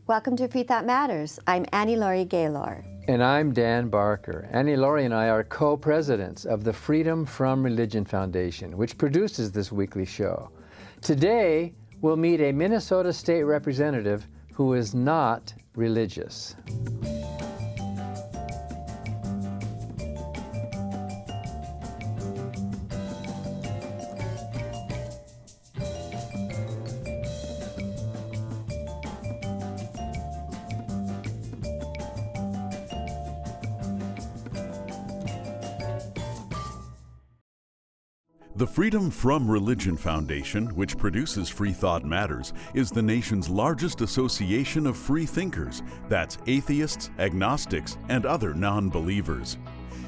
Welcome to Freethought Matters. I'm Annie Laurie Gaylor. And I'm Dan Barker. Annie Laurie and I are co-presidents of the Freedom from Religion Foundation, which produces this weekly show. Today, we'll meet a Minnesota state representative who is not religious. The Freedom from Religion Foundation, which produces Freethought Matters, is the nation's largest association of free thinkers. That's atheists, agnostics, and other non-believers.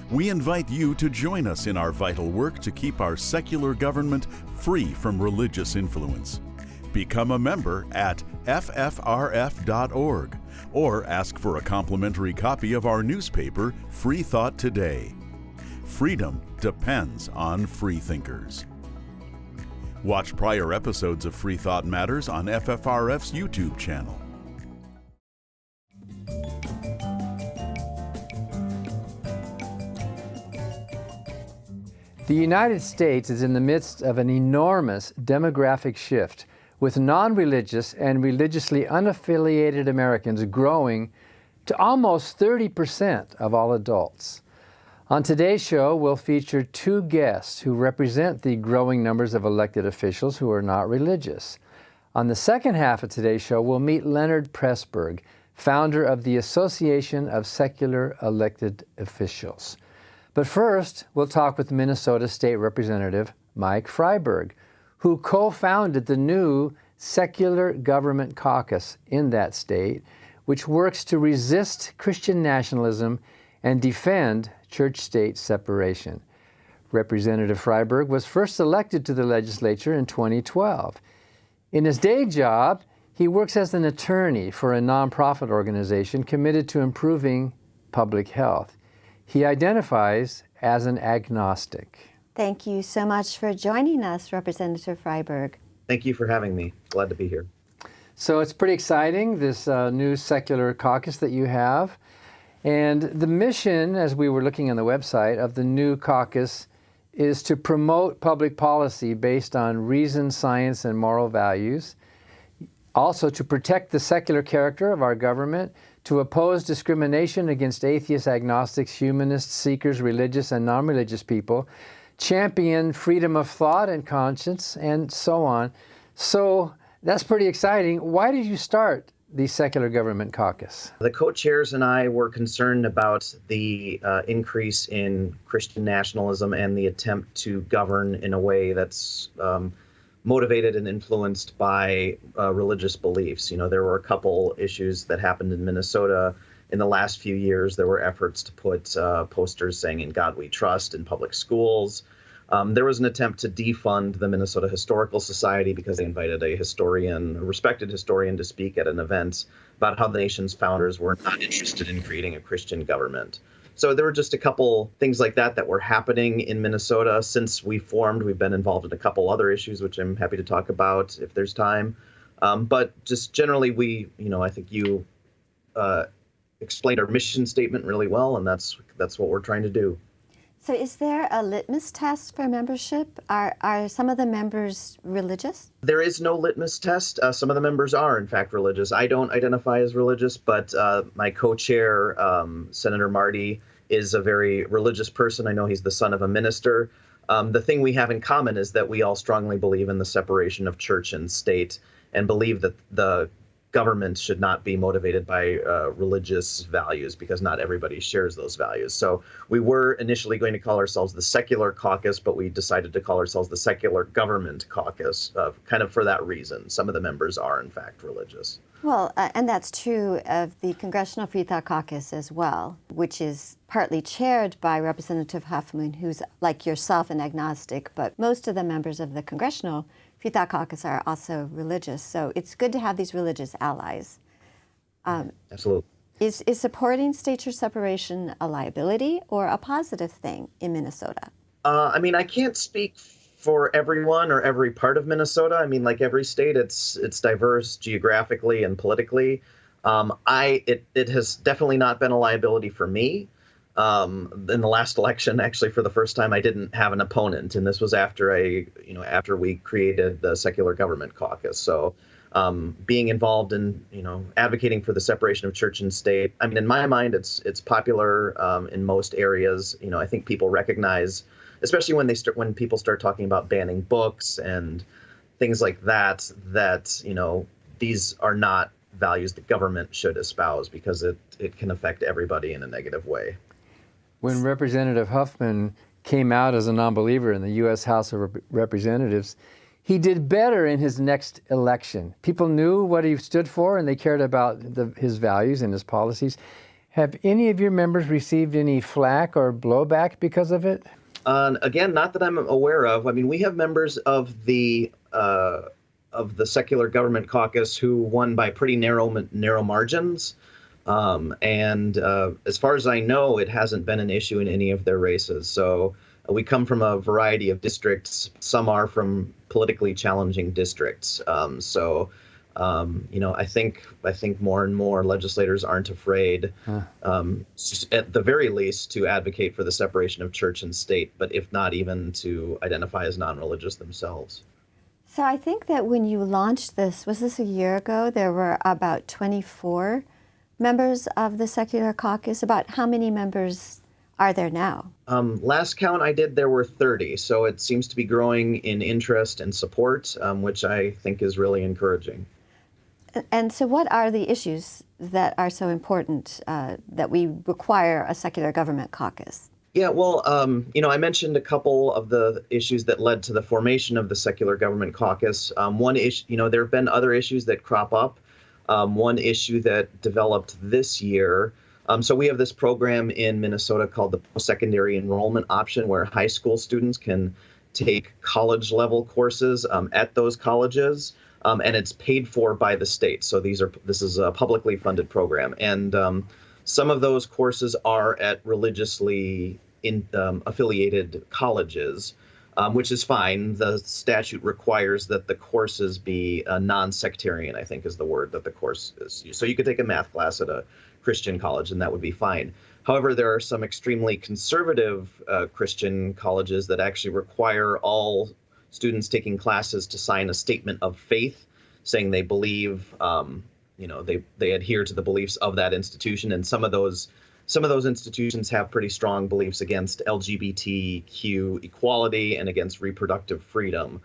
We invite you to join us in our vital work to keep our secular government free from religious influence. Become a member at ffrf.org or ask for a complimentary copy of our newspaper, Freethought Today. Freedom depends on freethinkers. Watch prior episodes of Freethought Matters on FFRF's YouTube channel. The United States is in the midst of an enormous demographic shift, with non-religious and religiously unaffiliated Americans growing to almost 30% of all adults. On today's show, we'll feature two guests who represent the growing numbers of elected officials who are not religious. On the second half of today's show, we'll meet Leonard Presberg, founder of the Association of Secular Elected Officials. But first, we'll talk with Minnesota State Representative Mike Freiberg, who co-founded the new Secular Government Caucus in that state, which works to resist Christian nationalism and defend church-state separation. Representative Freiberg was first elected to the legislature in 2012. In his day job, he works as an attorney for a nonprofit organization committed to improving public health. He identifies as an agnostic. Thank you so much for joining us, Representative Freiberg. Thank you for having me. Glad to be here. So it's pretty exciting, this new secular caucus that you have. And the mission, as we were looking on the website, of the new caucus is to promote public policy based on reason, science, and moral values. Also to protect the secular character of our government, to oppose discrimination against atheists, agnostics, humanists, seekers, religious and non-religious people, champion freedom of thought and conscience, and so on. So that's pretty exciting. Why did you start the Secular Government Caucus? The co-chairs and I were concerned about the increase in Christian nationalism and the attempt to govern in a way that's motivated and influenced by religious beliefs. You know, there were a couple issues that happened in Minnesota in the last few years. There were efforts to put posters saying "In God We Trust" in public schools. There was an attempt to defund the Minnesota Historical Society because they invited a respected historian, to speak at an event about how the nation's founders were not interested in creating a Christian government. So there were just a couple things like that were happening in Minnesota since we formed. We've been involved in a couple other issues, which I'm happy to talk about if there's time. But just generally, I think you explained our mission statement really well, and that's what we're trying to do. So is there a litmus test for membership? Are some of the members religious? There is no litmus test. Some of the members are, in fact, religious. I don't identify as religious, but my co-chair, Senator Marty, is a very religious person. I know he's the son of a minister. The thing we have in common is that we all strongly believe in the separation of church and state and believe that the government should not be motivated by religious values, because not everybody shares those values. So we were initially going to call ourselves the Secular Caucus, but we decided to call ourselves the Secular Government Caucus, kind of for that reason. Some of the members are, in fact, religious. Well, and that's true of the Congressional Freethought Caucus as well, which is partly chaired by Representative Huffman, who's like yourself an agnostic, but most of the members of the Congressional Freethought Caucus are also religious. So it's good to have these religious allies. Absolutely. Is supporting state church separation a liability or a positive thing in Minnesota? I can't speak for everyone or every part of Minnesota. Like every state, it's diverse geographically and politically. It has definitely not been a liability for me. In the last election, actually, for the first time, I didn't have an opponent, and this was after after we created the Secular Government Caucus. So, being involved in advocating for the separation of church and state, I mean, in my mind, it's popular in most areas. I think people recognize, especially when people start talking about banning books and things like that, these are not values the government should espouse, because it can affect everybody in a negative way. When Representative Huffman came out as a non-believer in the U.S. House of Representatives, he did better in his next election. People knew what he stood for, and they cared about his values and his policies. Have any of your members received any flack or blowback because of it? Again, not that I'm aware of. I mean, we have members of the Secular Government Caucus who won by pretty narrow margins. And as far as I know, it hasn't been an issue in any of their races. So we come from a variety of districts. Some are from politically challenging districts. I think more and more legislators aren't afraid, at the very least, to advocate for the separation of church and state, but if not even to identify as non-religious themselves. So I think that when you launched this, was this a year ago? There were about 24 members of the Secular Caucus. About how many members are there now? Last count I did, there were 30. So it seems to be growing in interest and support, which I think is really encouraging. And so what are the issues that are so important that we require a Secular Government Caucus? Yeah, well, I mentioned a couple of the issues that led to the formation of the Secular Government Caucus. One issue, there have been other issues that crop up. One issue that developed this year. So we have this program in Minnesota called the Post-Secondary Enrollment Option, where high school students can take college-level courses at those colleges, and it's paid for by the state. So this is a publicly funded program, and some of those courses are at religiously affiliated colleges, which is fine. The statute requires that the courses be non-sectarian, I think is the word that the course is used. So you could take a math class at a Christian college and that would be fine. However, there are some extremely conservative Christian colleges that actually require all students taking classes to sign a statement of faith, saying they believe, they adhere to the beliefs of that institution. And some of those institutions have pretty strong beliefs against LGBTQ equality and against reproductive freedom.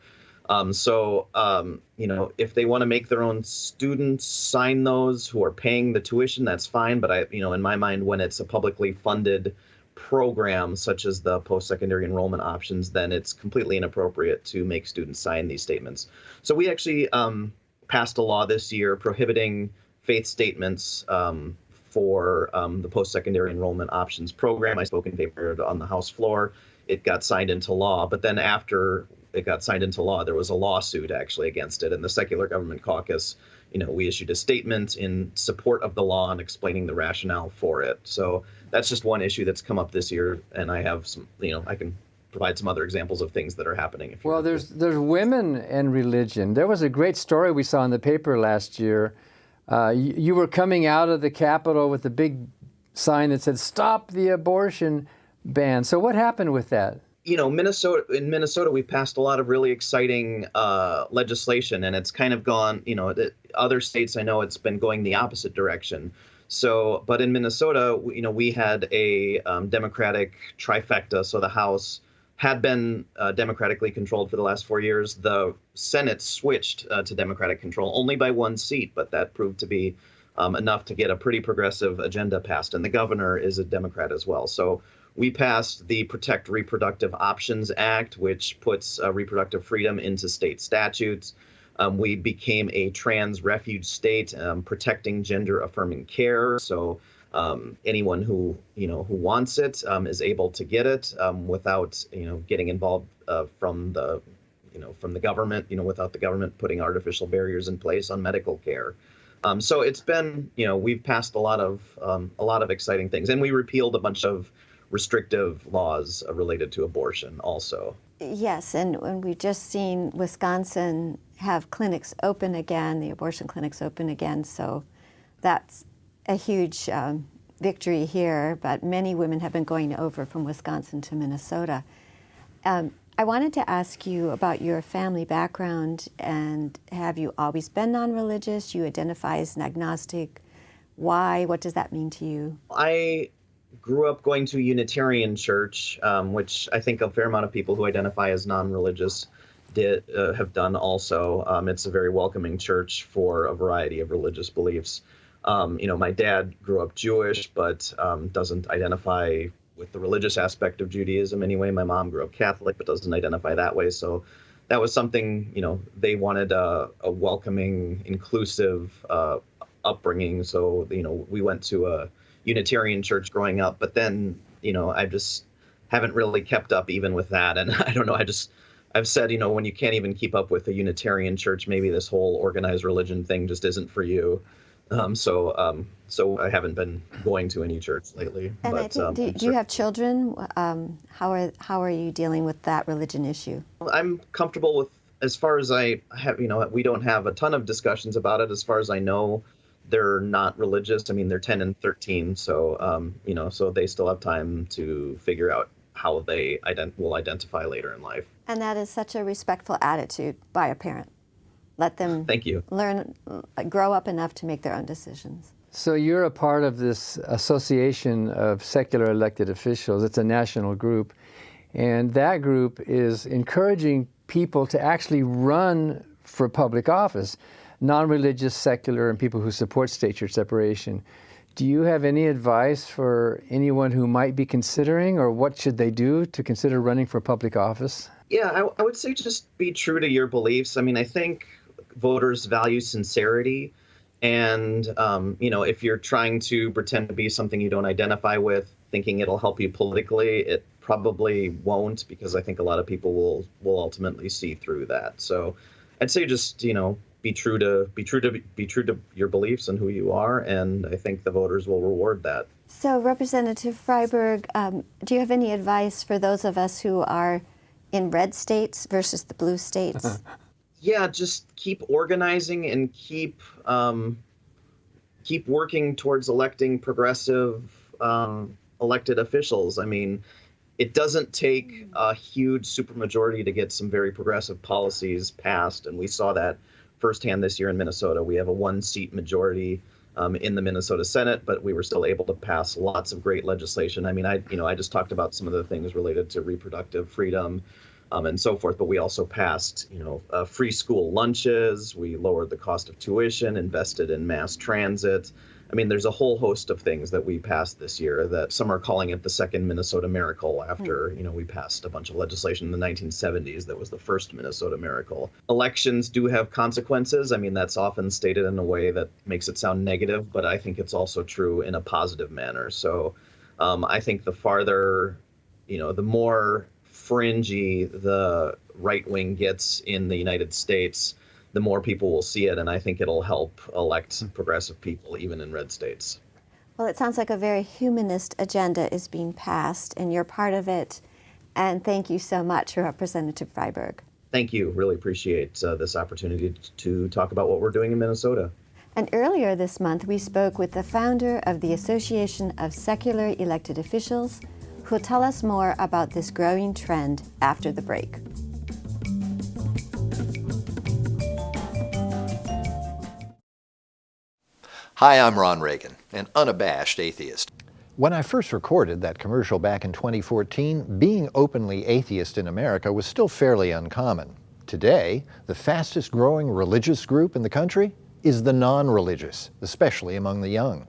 If they want to make their own students sign those who are paying the tuition, that's fine. But in my mind, when it's a publicly funded program such as the post-secondary enrollment options, then it's completely inappropriate to make students sign these statements. So we actually passed a law this year prohibiting faith statements for the post-secondary enrollment options program. I spoke in favor on the House floor. It got signed into law, but then after it got signed into law, there was a lawsuit actually against it. And the Secular Government Caucus, we issued a statement in support of the law and explaining the rationale for it. So that's just one issue that's come up this year, and I have some, I can provide some other examples of things that are happening. Well, there's women and religion. There was a great story we saw in the paper last year. You were coming out of the Capitol with a big sign that said, "Stop the abortion ban." So what happened with that? In Minnesota, we passed a lot of really exciting legislation, and it's kind of gone, other states, I know it's been going the opposite direction. So, but in Minnesota, we had a Democratic trifecta. So the House had been democratically controlled for the last 4 years. The Senate switched to Democratic control only by one seat, but that proved to be enough to get a pretty progressive agenda passed. And the governor is a Democrat as well. So we passed the Protect Reproductive Options Act, which puts reproductive freedom into state statutes. We became a trans refuge state, protecting gender affirming care. So anyone who wants it is able to get it without getting involved from the government, without the government putting artificial barriers in place on medical care. So it's been, we've passed a lot of exciting things, and we repealed a bunch of restrictive laws related to abortion also. Yes, and we've just seen Wisconsin have clinics open again, the abortion clinics open again. So that's a huge victory here, but many women have been going over from Wisconsin to Minnesota. I wanted to ask you about your family background, and have you always been non-religious? You identify as an agnostic. Why? What does that mean to you? I grew up going to a Unitarian church, which I think a fair amount of people who identify as non-religious have done also. It's a very welcoming church for a variety of religious beliefs. My dad grew up Jewish, but doesn't identify with the religious aspect of Judaism anyway. My mom grew up Catholic, but doesn't identify that way. So that was something, they wanted a welcoming, inclusive upbringing. So, we went to a Unitarian church growing up, but then, I just haven't really kept up even with that. And I don't know, I've said, when you can't even keep up with a Unitarian church, maybe this whole organized religion thing just isn't for you. So I haven't been going to any church lately. And but, I think, do you have children? How are you dealing with that religion issue? I'm comfortable with, as far as I have, we don't have a ton of discussions about it. As far as I know, they're not religious. I mean, they're 10 and 13, so so they still have time to figure out how they will identify later in life. And that is such a respectful attitude by a parent. Let them Thank you. grow up enough to make their own decisions. So you're a part of this association of secular elected officials. It's a national group. And that group is encouraging people to actually run for public office, non-religious, secular, and people who support state-church separation. Do you have any advice for anyone who might be considering, or what should they do to consider running for public office? Yeah, I would say just be true to your beliefs. I mean, I think voters value sincerity. And, if you're trying to pretend to be something you don't identify with, thinking it'll help you politically, it probably won't, because I think a lot of people will ultimately see through that. So I'd say just, be true to your beliefs and who you are. And I think the voters will reward that. So Representative Freiberg, do you have any advice for those of us who are in red states versus the blue states? Yeah, just keep organizing and keep working towards electing progressive elected officials. I mean, it doesn't take a huge supermajority to get some very progressive policies passed, and we saw that firsthand this year in Minnesota. We have a 1-seat majority in the Minnesota Senate, but we were still able to pass lots of great legislation. I mean, I just talked about some of the things related to reproductive freedom. And so forth. But we also passed, free school lunches. We lowered the cost of tuition, invested in mass transit. I mean, there's a whole host of things that we passed this year that some are calling it the second Minnesota miracle after, we passed a bunch of legislation in the 1970s that was the first Minnesota miracle. Elections do have consequences. I mean, that's often stated in a way that makes it sound negative, but I think it's also true in a positive manner. So I think the farther, the more fringy the right wing gets in the United States, the more people will see it, and I think it'll help elect progressive people even in red states. Well, it sounds like a very humanist agenda is being passed, and you're part of it. And thank you so much, Representative Freiberg. Thank you. Really appreciate this opportunity to talk about what we're doing in Minnesota. And earlier this month, we spoke with the founder of the Association of Secular Elected Officials, who will tell us more about this growing trend after the break. Hi, I'm Ron Reagan, an unabashed atheist. When I first recorded that commercial back in 2014, being openly atheist in America was still fairly uncommon. Today, the fastest growing religious group in the country is the non-religious, especially among the young.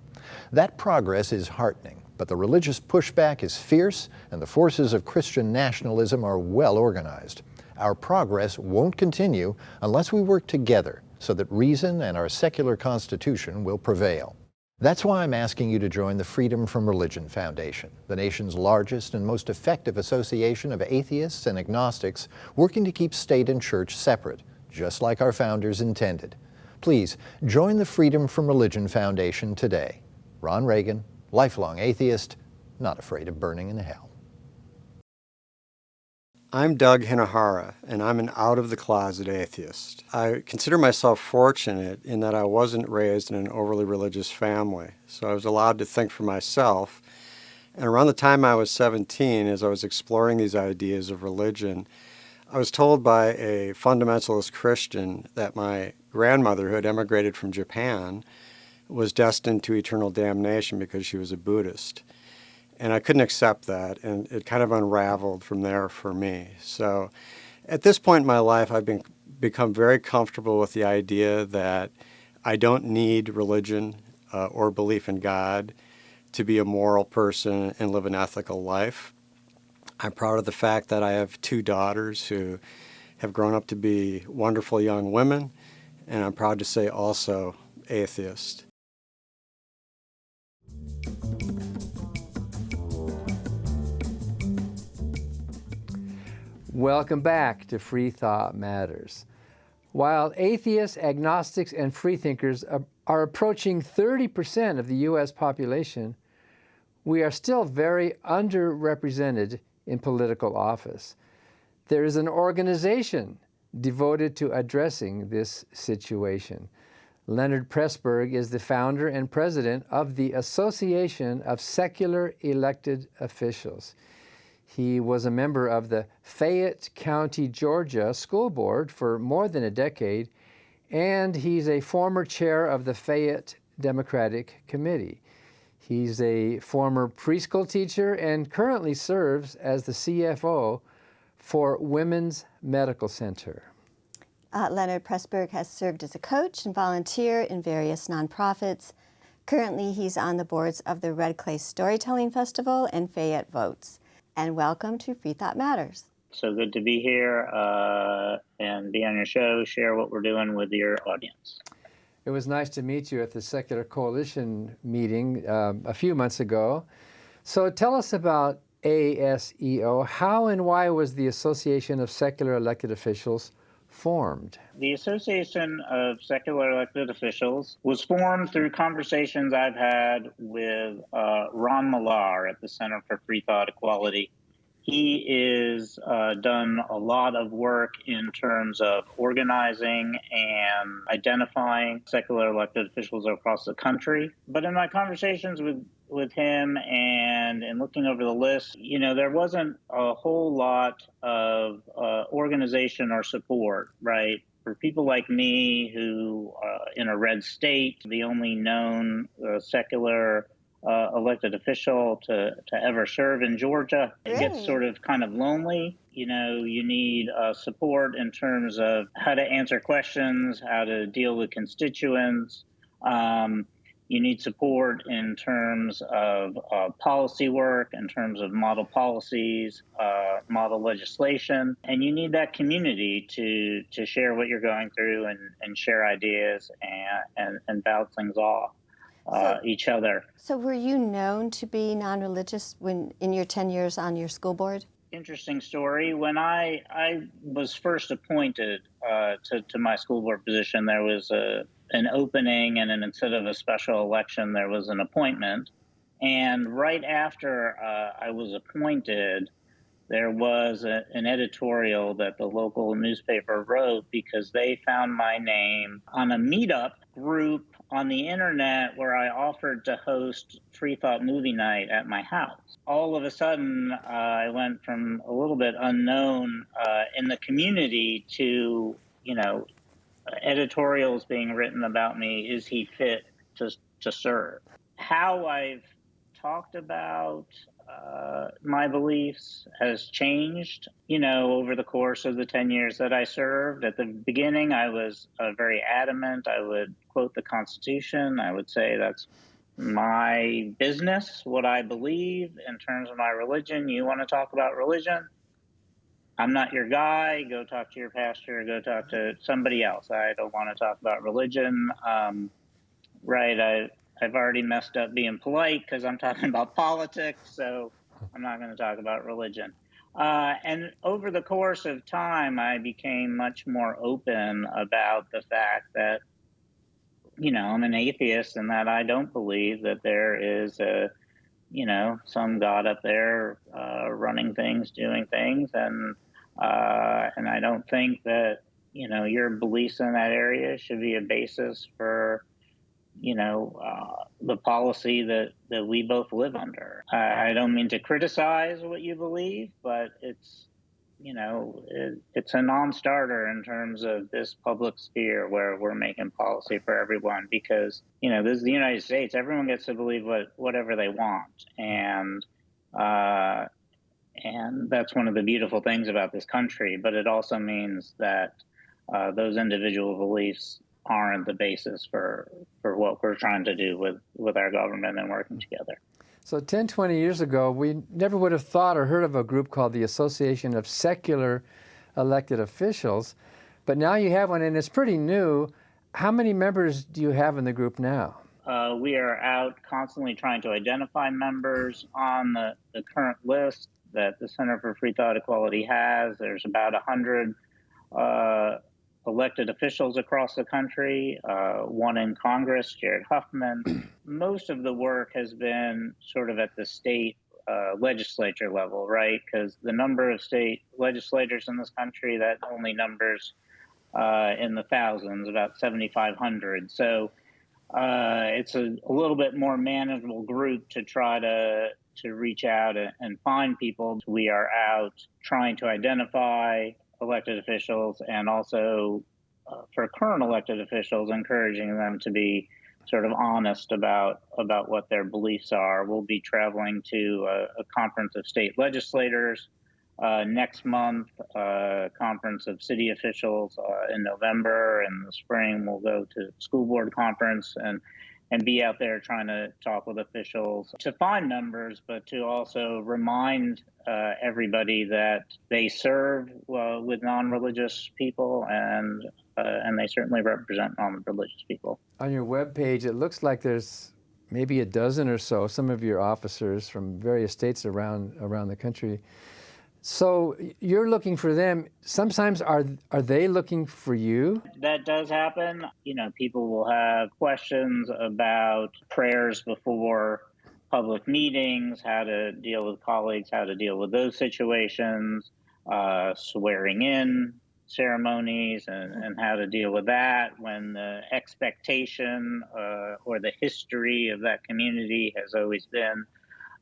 That progress is heartening. But the religious pushback is fierce, and the forces of Christian nationalism are well organized. Our progress won't continue unless we work together so that reason and our secular constitution will prevail. That's why I'm asking you to join the Freedom from Religion Foundation, the nation's largest and most effective association of atheists and agnostics working to keep state and church separate, just like our founders intended. Please join the Freedom from Religion Foundation today. Ron Reagan, lifelong atheist, not afraid of burning in hell. I'm Doug Hinahara, and I'm an out-of-the-closet atheist. I consider myself fortunate in that I wasn't raised in an overly religious family, so I was allowed to think for myself. And around the time I was 17, as I was exploring these ideas of religion, I was told by a fundamentalist Christian that my grandmother, who had emigrated from Japan, was destined to eternal damnation because she was a Buddhist. And I couldn't accept that, and it kind of unraveled from there for me. So at this point in my life, I've become very comfortable with the idea that I don't need religion or belief in God to be a moral person and live an ethical life. I'm proud of the fact that I have 2 daughters who have grown up to be wonderful young women, and I'm proud to say also atheist. Welcome back to Freethought Matters. While atheists, agnostics, and freethinkers are approaching 30% of the U.S. population, we are still very underrepresented in political office. There is an organization devoted to addressing this situation. Leonard Presberg is the founder and president of the Association of Secular Elected Officials. He was a member of the Fayette County, Georgia School Board for more than a decade, and he's a former chair of the Fayette Democratic Committee. He's a former preschool teacher and currently serves as the CFO for Women's Medical Center. Leonard Presberg has served as a coach and volunteer in various nonprofits. Currently, he's on the boards of the Red Clay Storytelling Festival and Fayette Votes. And welcome to Freethought Matters. So good to be here and be on your show, share what we're doing with your audience. It was nice to meet you at the Secular Coalition meeting a few months ago. So tell us about ASEO. How and why was the Association of Secular Elected Officials formed? The Association of Secular Elected Officials was formed through conversations I've had with Ron Millar at the Center for Freethought Equality. He is done a lot of work in terms of organizing and identifying secular elected officials across the country. But in my conversations with him and in looking over the list, there wasn't a whole lot of organization or support, right? For people like me who, in a red state, the only known secular elected official to ever serve in Georgia, it gets sort of kind of lonely. You need support in terms of how to answer questions, how to deal with constituents. You need support in terms of policy work, in terms of model policies, model legislation, and you need that community to share what you're going through and share ideas and bounce things off each other. So were you known to be non-religious when in your 10 years on your school board? Interesting story. When I was first appointed to my school board position, there was an opening, and then instead of a special election, there was an appointment. And right after I was appointed, there was an editorial that the local newspaper wrote because they found my name on a meetup group on the internet where I offered to host Freethought movie night at my house. All of a sudden, I went from a little bit unknown in the community to, editorials being written about me. Is he fit to serve? How I've talked about my beliefs has changed, over the course of the 10 years that I served. At the beginning, I was very adamant. I would quote the Constitution. I would say that's my business, what I believe in terms of my religion. You want to talk about religion? I'm not your guy. Go talk to your pastor. Go talk to somebody else. I don't want to talk about religion. Right. I've already messed up being polite because I'm talking about politics, so I'm not going to talk about religion. And over the course of time, I became much more open about the fact that, I'm an atheist and that I don't believe that there is some God up there running things, doing things. And And I don't think that, your beliefs in that area should be a basis for, the policy that we both live under. I don't mean to criticize what you believe, but it's a non-starter in terms of this public sphere where we're making policy for everyone, because, this is the United States. Everyone gets to believe whatever they want. And that's one of the beautiful things about this country. But it also means that those individual beliefs aren't the basis for what we're trying to do with our government and working together. So 10, 20 years ago, we never would have thought or heard of a group called the Association of Secular Elected Officials, but now you have one, and it's pretty new. How many members do you have in the group now? We are out constantly trying to identify members on the current list that the Center for Freethought Equality has. There's about 100 elected officials across the country, one in Congress, Jared Huffman. Most of the work has been sort of at the state legislature level, right? Because the number of state legislators in this country, that only numbers in the thousands, about 7,500. So it's a little bit more manageable group to try to reach out and find people. We are out trying to identify elected officials, and also for current elected officials, encouraging them to be sort of honest about what their beliefs are. We'll be traveling to a conference of state legislators next month, a conference of city officials in November. In the spring, we'll go to school board conference and be out there trying to talk with officials to find members, but to also remind everybody that they serve with non-religious people, and they certainly represent non-religious people. On your webpage, it looks like there's maybe a dozen or so, some of your officers from various states around the country. So you're looking for them. Sometimes are they looking for you? That does happen. People will have questions about prayers before public meetings, how to deal with colleagues, how to deal with those situations, swearing in ceremonies, and how to deal with that when the expectation or the history of that community has always been,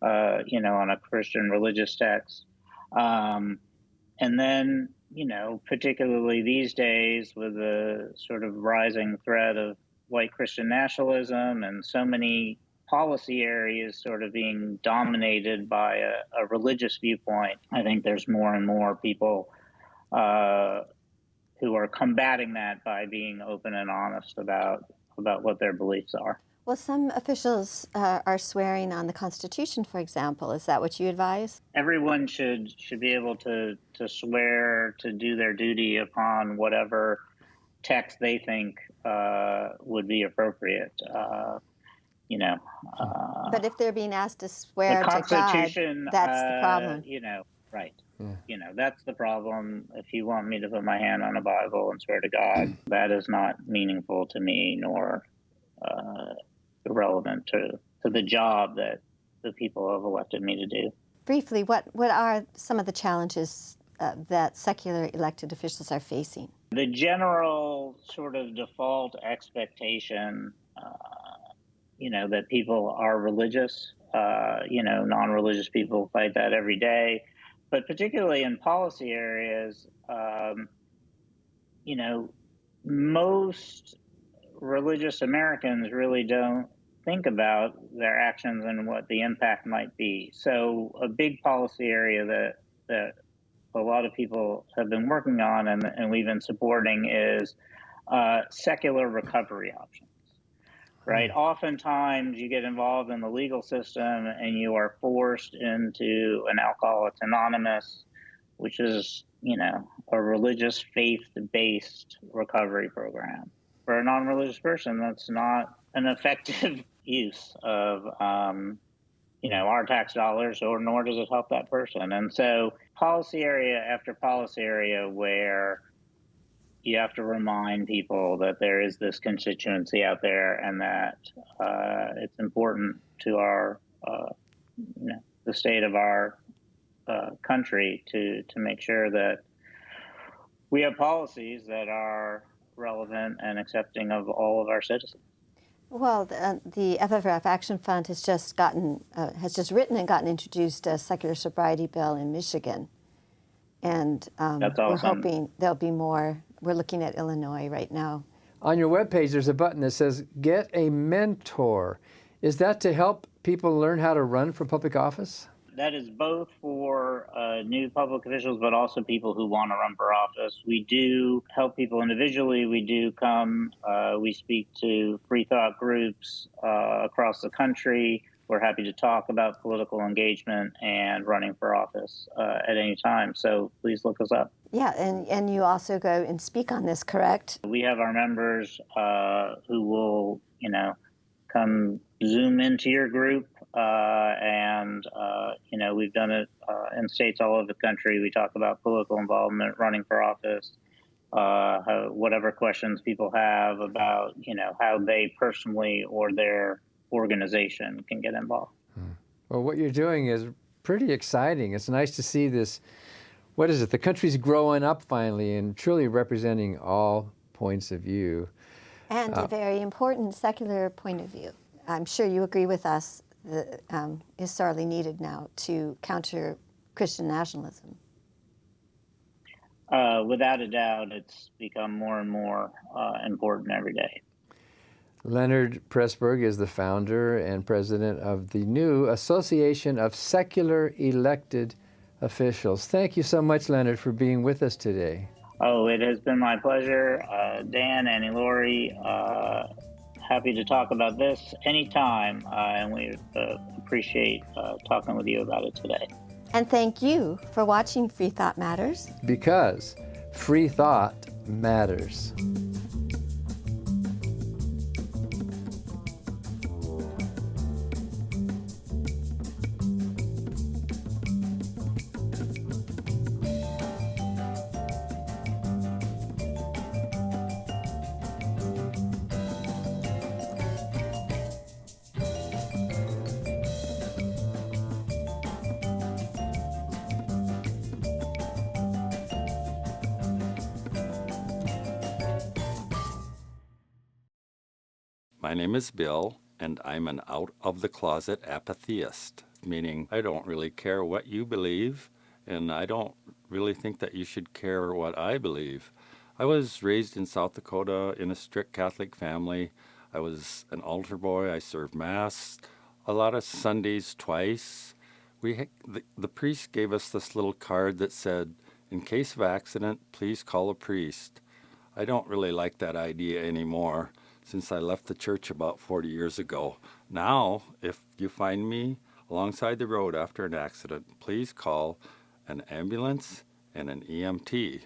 on a Christian religious text. And then, particularly these days with the sort of rising threat of white Christian nationalism and so many policy areas sort of being dominated by a religious viewpoint, I think there's more and more people who are combating that by being open and honest about what their beliefs are. Well, some officials are swearing on the Constitution, for example. Is that what you advise? Everyone should be able to swear to do their duty upon whatever text they think would be appropriate. But if they're being asked to swear to God, that's the problem. Right. Yeah. That's the problem. If you want me to put my hand on a Bible and swear to God, that is not meaningful to me, nor relevant to the job that the people have elected me to do. Briefly, what are some of the challenges that secular elected officials are facing? The general sort of default expectation, that people are religious. Non-religious people fight that every day. But particularly in policy areas, most religious Americans really don't think about their actions and what the impact might be. So a big policy area that a lot of people have been working on and we've been supporting is secular recovery options. Right. Oftentimes you get involved in the legal system and you are forced into an Alcoholics Anonymous, which is, a religious faith-based recovery program. For a non-religious person, that's not an effective use of, our tax dollars, nor does it help that person. And so policy area after policy area where you have to remind people that there is this constituency out there and that it's important to our, the state of our country to make sure that we have policies that are relevant and accepting of all of our citizens. Well, the FFRF Action Fund has just written and gotten introduced a secular sobriety bill in Michigan, and That's we're awesome. hoping there'll be more. We're looking at Illinois right now. On your webpage, there's a button that says "Get a Mentor." Is that to help people learn how to run for public office? That is both for new public officials, but also people who want to run for office. We do help people individually. We do come, we speak to Freethought groups across the country. We're happy to talk about political engagement and running for office at any time. So please look us up. Yeah, and you also go and speak on this, correct? We have our members who will, come Zoom into your group. We've done it in states all over the country. We talk about political involvement, running for office, whatever questions people have about, how they personally or their organization can get involved. Well, what you're doing is pretty exciting. It's nice to see this, what is it, the country's growing up finally and truly representing all points of view. And a very important secular point of view. I'm sure you agree with us that is sorely needed now to counter Christian nationalism. Without a doubt, it's become more and more important every day. Leonard Presberg is the founder and president of the new Association of Secular Elected Officials. Thank you so much, Leonard, for being with us today. Oh, it has been my pleasure. Dan, Annie Laurie, happy to talk about this anytime, and we appreciate talking with you about it today. And thank you for watching Free Thought Matters. Because free thought matters. My name is Bill, and I'm an out-of-the-closet apatheist, meaning I don't really care what you believe, and I don't really think that you should care what I believe. I was raised in South Dakota in a strict Catholic family. I was an altar boy. I served Mass a lot of Sundays twice. The priest gave us this little card that said, "In case of accident, please call a priest." I don't really like that idea anymore, since I left the church about 40 years ago. Now, if you find me alongside the road after an accident, please call an ambulance and an EMT.